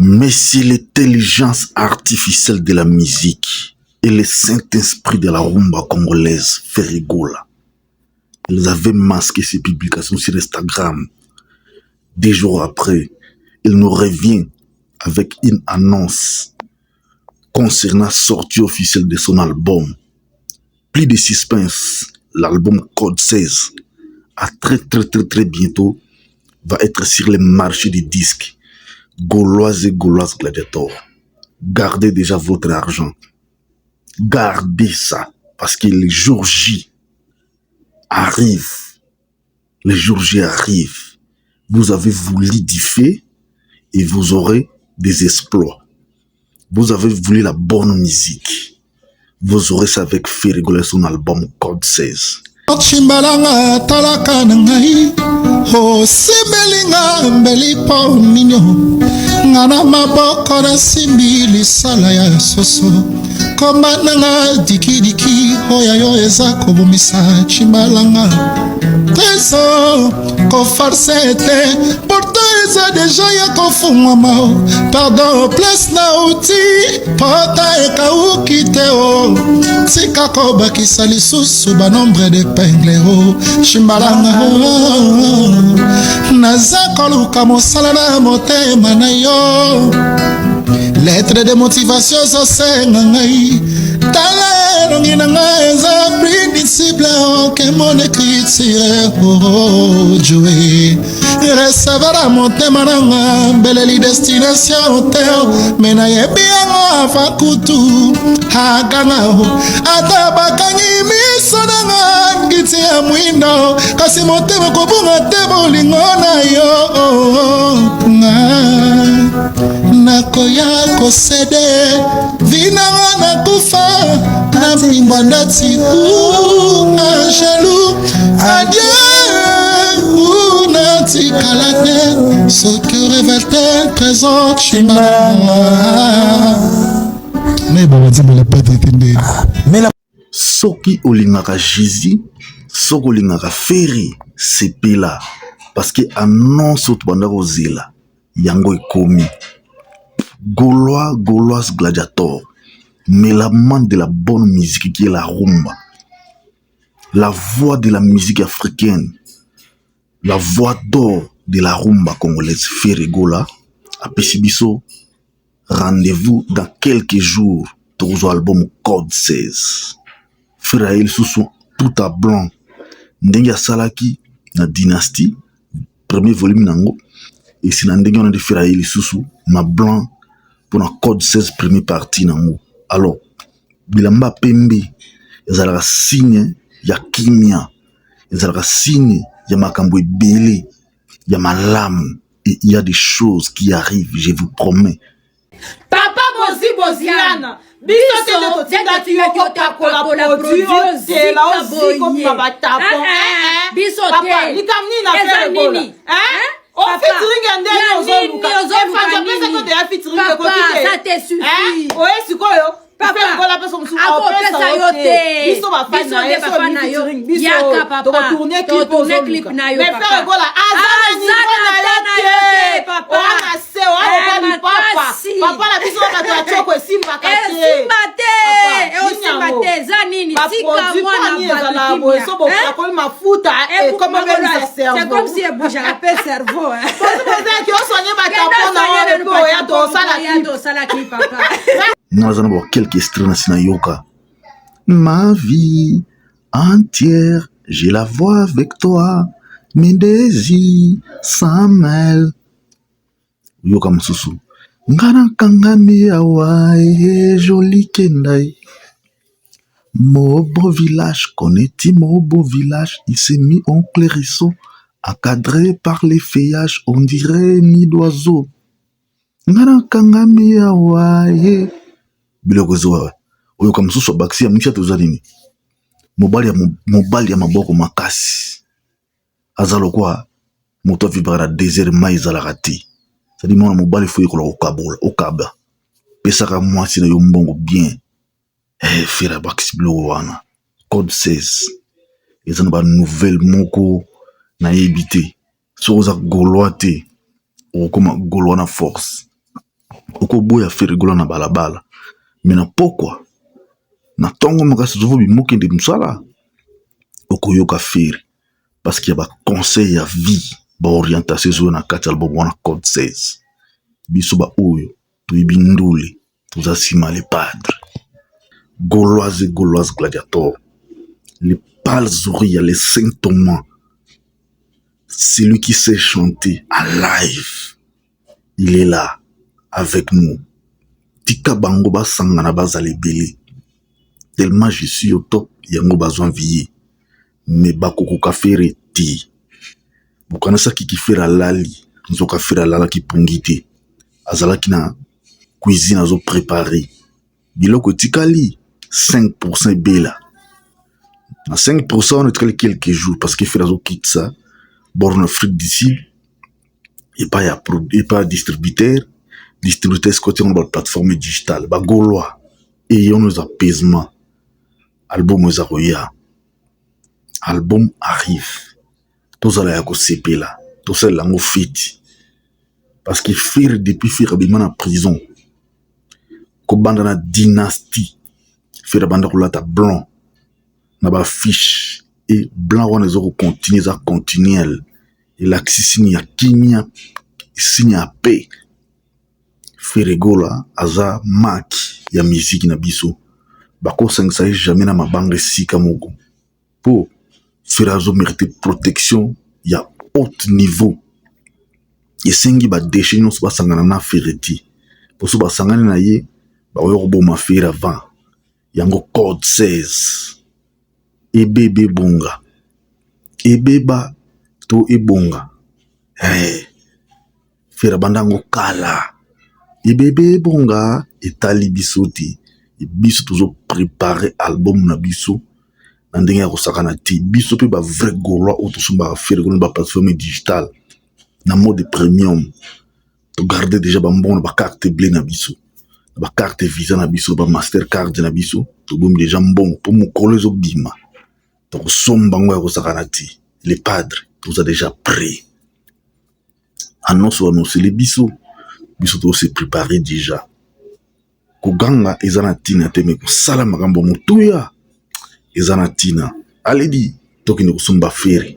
Mais c'est l'intelligence artificielle de la musique et le Saint-Esprit de la rumba congolaise Ferregola. Ils avaient masqué ces publications sur Instagram. 2 jours après, il nous revient avec une annonce concernant la sortie officielle de son album. Plus de suspense, l'album Code 16, à très bientôt, va être sur le marché des disques. Gauloises et Gauloises Gladiator, gardez déjà votre argent. Gardez ça, parce que les jours J arrivent. Les jours J arrivent. Vous avez voulu du fait et vous aurez des exploits. Vous avez voulu la bonne musique. Vous aurez ça avec Ferregola son album Code 16. Chimbalanga talaka na ngai o simelinga mbeli po minyo ngana maboko na simbi lisala ya soso komba nanga diki oya yo eza kobomisa chimbalanga teso ko farsete porto eza deja ya kofungwama pardon place na uti pota ekauki te o tika kobakisa lisusu banombre de pengle o chimbalanga naza koluka mosala na motema na yo lettre de motivation zosenga ngai tala elongi na ngai eza principle que mon écriture joué recevra motema na nga mbeleli destination te me nayebi yango afa kutu akanga ata bakangi miso na nga ngiti ya mwindo kasi motema kobunga te bolingo na yo nakoya kosede vinanga nakufa na mimba ndati angelou adieu natikala te ce que révèle tes trésors chimala mais bon on dit mais pas d'étendre mais la soki olingaka Jésus soki olingaka Ferry sepela parce que annonce to banda kozela yango ekomi Gaulois, Gauloises Gladiator, mais l'amant de la bonne musique qui est la rumba, la voix de la musique africaine, la voix d'or de la rumba congolaise Ferregola, à Pessibiso, rendez-vous dans quelques jours pour l'album Code 16. Ferraïl Soussou, tout à blanc, Ndenga Salaki, na dynastie, premier volume nango, et si Ndenga on a de Ferraïl Soussou, na blanc, pour la Code 16 première partie nango. Alors bilamba pembe ezalaka signe ya kimia, ezalaka signe ya makambo ebele ya malamu, et il y a des choses qui arrivent, je vous promets. Papa Boziana biso tete kotinda tiyoko takola produit te la aussi comme baba tapon biso te papa likamni na faire nini on featuring and then ozoluka efanja pesa ko de featuring ko tike ça te suffit oye sikoyo papa ngola pesa musu ako pesa yote biso ba fana na yo yaka papa tourner clip na yo papa mais faire ngola azana na yote papa ona se ona papa la biso ba to choko simba kate simba te za nini tika mwana na boye so bo ko mafuta et comme le cerveau c'est comme si e bouge la pe cerveau parce que on soigne ba tapon na yo po ya do sala ki papa. Nous allons voir quelques extraits dans Yoka. Ma vie entière, je la vois avec toi. Mes désirs s'en mêlent. Yoka Msusu. Ngana kangami awae joli kendai. Mobo village, connais-tu Mobo village? Il s'est mis en clairisseau, encadré par les feuillages, on dirait nid d'oiseau. Ngana kangami awae. Biloko zoa oyo kama mususu abaksi ya mwisha toza nini mobali ya maboko makasi azalo kwa moto vibra désert mai ezalaka te c'est-à-dire mwana mobali fo yekola okaba pesaka mwasi na yo mbongo bien fera baksi biloko wana Code 16 eza na ba nouvelle moko na yebite so oza Gaulois te okoma Gaulois na force okoboya fere gola na balabala mais na pokwa na tongo makasi zovo bimokende mosala okoyoka fere parce qu'il y a ba conseil ya vie ba orientation zo na kati album wana code 16 biso ba oyo toyebi ndule toza nsima les padres gauloise et gauloise gladiator les pâles oreilles les saint Thomas celui qui sait chanter en live il est là avec nous tika bango basangana bazala ebele tellement je suis au top yango bazwa vie mais bakokoka fere ti bokanisa kiki fere alali nzoka fere alalaki pongi te azalaki na cuisine azo préparer biloko etikali 5% ebela na 5% on etikali quelques jours parce que fere azokita ça borne Afrique du Sud et pas distributeur ce côté on va plateforme digitale ba gaulois et on nous apaisement album Zaroya album arrive tozala ya kosepela tosala lango fiti parce que faire depuis faire abima na prison kobanda na dynastie faire banda kolata blanc na ba fiche et blanc wana ezo continuer za continuel et l'axisini ya kimia signe ya paix Feregola aza maki ya musique na biso bako sangisa jamais na mabanga sika moko po Ferazo mérite protection ya haut niveau et sengi ba déchet non ba sangana na fereti pour so ba sangana na ye ba oyo boma fera avant yango code 16 ebebe bonga ebeba to ebonga fera bandango kala ebebe bonga etali bisoti biso toujours préparer album na biso na ndenge ya kosakana ti biso pe ba vrai gaulois auto somba faire ko ba plateforme digitale na mode premium to garder déjà ba mbon ba carte bleue na biso ba carte visa na biso ba mastercard na biso to bom déjà mbon pour mo kolezo bima to somba ngo ya kosakana ti les padres tous a déjà prêt annonce les biso to se préparer déjà koganga ezana tina te me kosala makambo motuya ezana tina aledi tokende kosomba fere